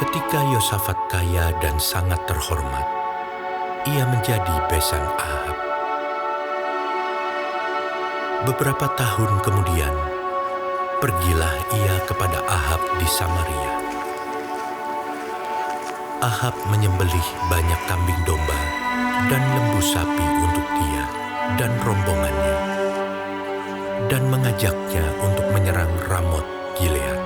Ketika Yosafat kaya dan sangat terhormat, ia menjadi besan Ahab. Beberapa tahun kemudian, pergilah ia kepada Ahab di Samaria. Ahab menyembelih banyak kambing domba dan lembu sapi untuk dia dan rombongannya, dan mengajaknya untuk menyerang Ramot Gilead.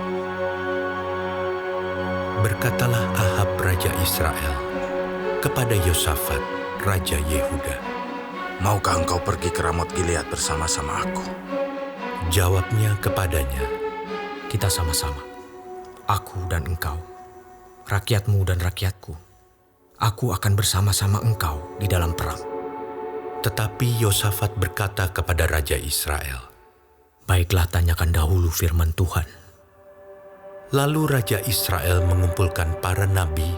Berkatalah Ahab raja Israel kepada Yosafat raja Yehuda, "Maukah engkau pergi ke Ramot Gilead bersama-sama aku?" Jawabnya kepadanya, "Kita sama-sama, aku dan engkau, rakyatmu dan rakyatku. Aku akan bersama-sama engkau di dalam perang." Tetapi Yosafat berkata kepada raja Israel, "Baiklah, tanyakan dahulu firman Tuhan." Lalu raja Israel mengumpulkan para nabi,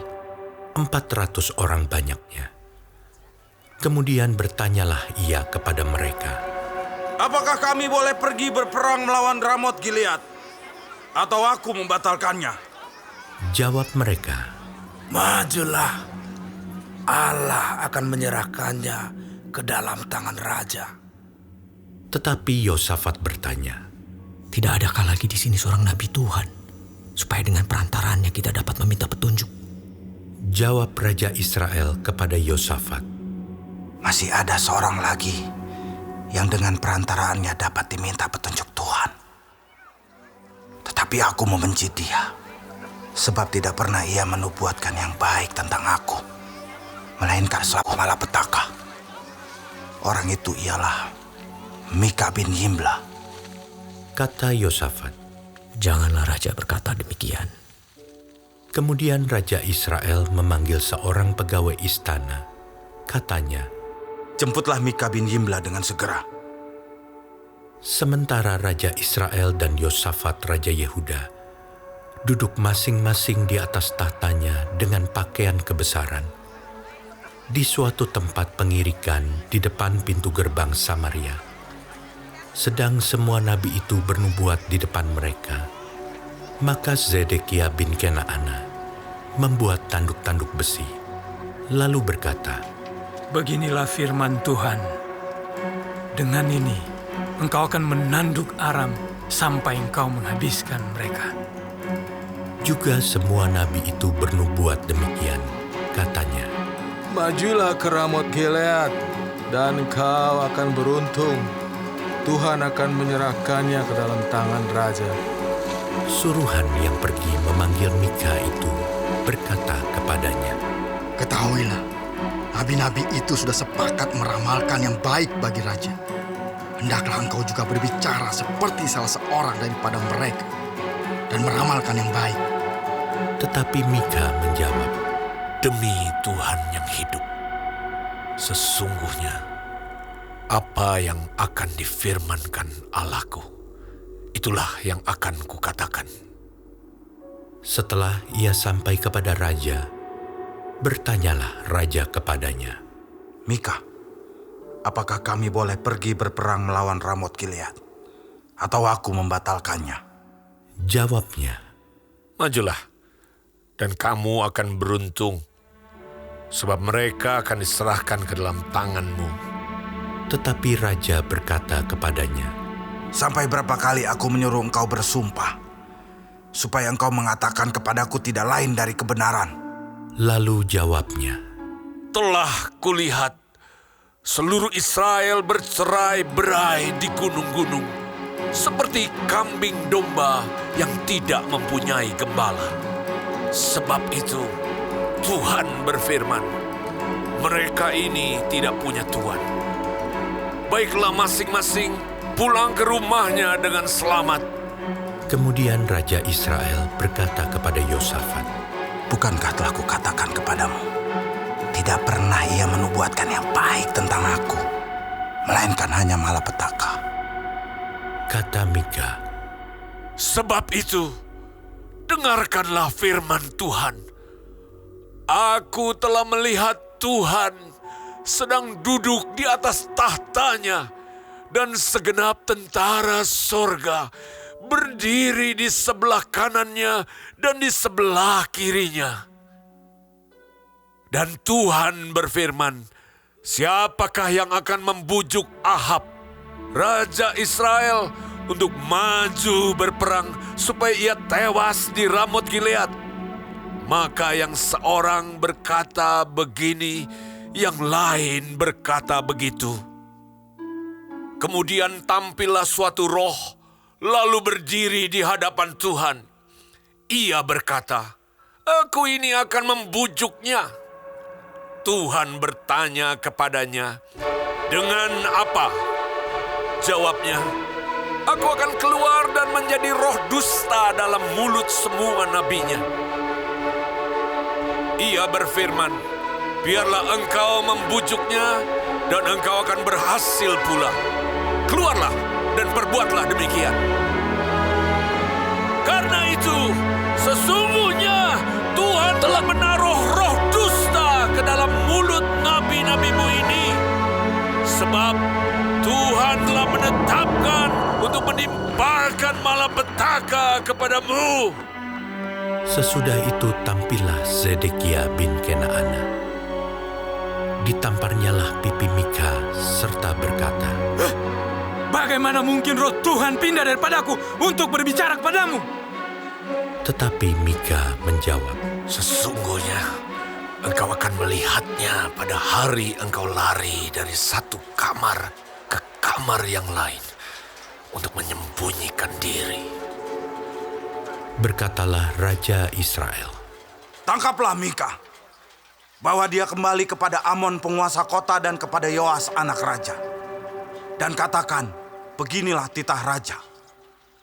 400 orang banyaknya. Kemudian bertanyalah ia kepada mereka, "Apakah kami boleh pergi berperang melawan Ramot Gilead? Atau aku membatalkannya?" Jawab mereka, "Majulah, Allah akan menyerahkannya ke dalam tangan raja." Tetapi Yosafat bertanya, "Tidak adakah lagi di sini seorang nabi Tuhan, supaya dengan perantaraannya kita dapat meminta petunjuk?" Jawab raja Israel kepada Yosafat, "Masih ada seorang lagi yang dengan perantaraannya dapat diminta petunjuk Tuhan. Tetapi aku membenci dia, sebab tidak pernah ia menubuatkan yang baik tentang aku, melainkan selaku malapetaka. Orang itu ialah Mika bin Yimla." kata Yosafat. "Janganlah raja berkata demikian." Kemudian raja Israel memanggil seorang pegawai istana. Katanya, "Jemputlah Mika bin Yimla dengan segera." sementara raja Israel dan Yosafat raja Yehuda duduk masing-masing di atas tahtanya dengan pakaian kebesaran di suatu tempat pengirikan di depan pintu gerbang Samaria. Sedang semua nabi itu bernubuat di depan mereka. Maka Zedekia bin Kenaana membuat tanduk-tanduk besi, lalu berkata, "Beginilah firman Tuhan. Dengan ini, engkau akan menanduk Aram sampai engkau menghabiskan mereka." Juga semua nabi itu bernubuat demikian. Katanya, "Majulah ke Ramot Gilead, dan kau akan beruntung. Tuhan akan menyerahkannya ke dalam tangan raja." suruhan yang pergi memanggil Mika itu berkata kepadanya, "Ketahuilah, nabi-nabi itu sudah sepakat meramalkan yang baik bagi raja. Hendaklah engkau juga berbicara seperti salah seorang daripada mereka dan meramalkan yang baik." Tetapi Mika menjawab, "Demi Tuhan yang hidup, sesungguhnya apa yang akan difirmankan Allahku, itulah yang akan kukatakan." Setelah ia sampai kepada raja, bertanyalah raja kepadanya, "Mika, apakah kami boleh pergi berperang melawan Ramot Gilead? Atau aku membatalkannya?" Jawabnya, "Majulah, dan kamu akan beruntung, sebab mereka akan diserahkan ke dalam tanganmu." Tetapi raja berkata kepadanya, "Sampai berapa kali aku menyuruh engkau bersumpah, supaya engkau mengatakan kepadaku tidak lain dari kebenaran?" Lalu jawabnya, "Telah kulihat seluruh Israel bercerai-berai di gunung-gunung, seperti kambing domba yang tidak mempunyai gembala. Sebab itu Tuhan berfirman, mereka ini tidak punya Tuhan. Baiklah masing-masing pulang ke rumahnya dengan selamat." Kemudian raja Israel berkata kepada Yosafat, "Bukankah telah kukatakan kepadamu, tidak pernah ia menubuatkan yang baik tentang aku, melainkan hanya malapetaka?" Kata Mika, "Sebab itu, dengarkanlah firman Tuhan. Aku telah melihat Tuhan sedang duduk di atas tahtanya, dan segenap tentara sorga berdiri di sebelah kanannya dan di sebelah kirinya. Dan Tuhan berfirman, siapakah yang akan membujuk Ahab, raja Israel, untuk maju berperang supaya ia tewas di Ramot Gilead? Maka yang seorang berkata begini, yang lain berkata begitu. Kemudian tampillah suatu roh, lalu berdiri di hadapan Tuhan. Ia berkata, aku ini akan membujuknya. Tuhan bertanya kepadanya, dengan apa? Jawabnya, aku akan keluar dan menjadi roh dusta dalam mulut semua nabinya. Ia berfirman, biarlah engkau membujuknya dan engkau akan berhasil pula. Keluarlah dan perbuatlah demikian. Karena itu, sesungguhnya Tuhan telah menaruh roh dusta ke dalam mulut nabi-nabimu ini. Sebab Tuhan telah menetapkan untuk menimpakan malapetaka kepadamu. Sesudah itu tampillah Zedekia bin Kenaana. Ditamparnyalah pipi Mika serta berkata, Bagaimana mungkin roh Tuhan pindah daripadaku untuk berbicara kepadamu? Tetapi Mika menjawab, Sesungguhnya engkau akan melihatnya pada hari engkau lari dari satu kamar ke kamar yang lain untuk menyembunyikan diri. Berkatalah Raja Israel, Tangkaplah Mika, bawa dia kembali kepada Amon penguasa kota dan kepada Yoas anak raja. Dan katakan, beginilah titah raja.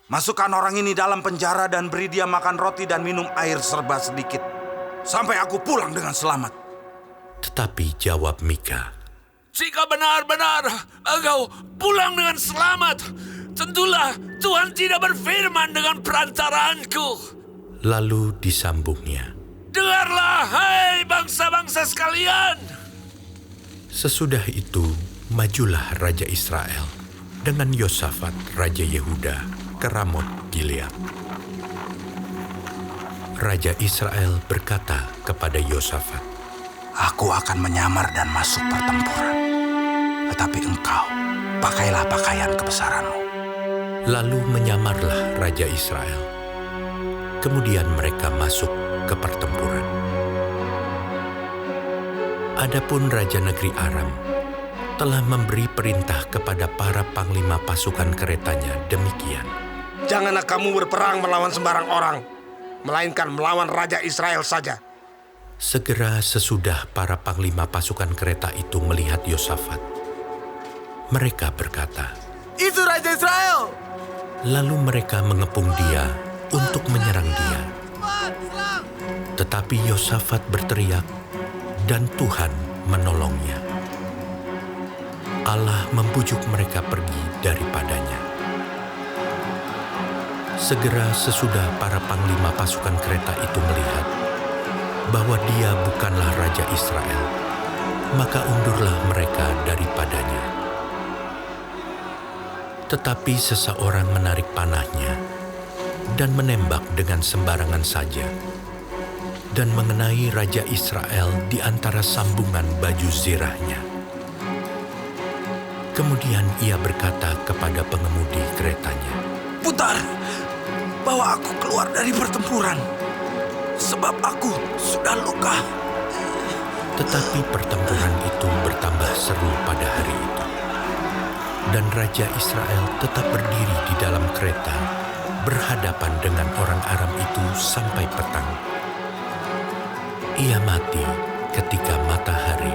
Masukkan orang ini dalam penjara dan beri dia makan roti dan minum air serba sedikit, sampai aku pulang dengan selamat. tetapi jawab Mika, Jika benar-benar engkau pulang dengan selamat, tentulah Tuhan tidak berfirman dengan perantaranku. lalu disambungnya. Dengarlah, hai bangsa-bangsa sekalian. Sesudah itu, majulah Raja Israel dengan Yosafat Raja Yehuda ke Ramot Gilead. Raja Israel berkata kepada Yosafat, Aku akan menyamar dan masuk pertempuran. Tetapi engkau, pakailah pakaian kebesaranmu. lalu menyamarlah Raja Israel. Kemudian mereka masuk ke pertempuran. Adapun Raja Negeri Aram telah memberi perintah kepada para panglima pasukan keretanya demikian. Janganlah kamu berperang melawan sembarang orang, melainkan melawan Raja Israel saja. Segera sesudah para panglima pasukan kereta itu melihat Yosafat, mereka berkata, Itu Raja Israel! lalu mereka mengepung dia untuk menyerang dia. Tetapi Yosafat berteriak, dan Tuhan menolongnya. Allah membujuk mereka pergi daripadanya. Segera sesudah para panglima pasukan kereta itu melihat bahwa dia bukanlah Raja Israel, maka undurlah mereka daripadanya. Tetapi seseorang menarik panahnya dan menembak dengan sembarangan saja, dan mengenai Raja Israel di antara sambungan baju zirahnya. Kemudian ia berkata kepada pengemudi keretanya, Putar, bawa aku keluar dari pertempuran, sebab aku sudah luka. Tetapi pertempuran itu bertambah seru pada hari itu. Dan Raja Israel tetap berdiri di dalam kereta, berhadapan dengan orang Aram itu sampai petang. Ia mati ketika matahari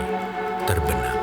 terbenam.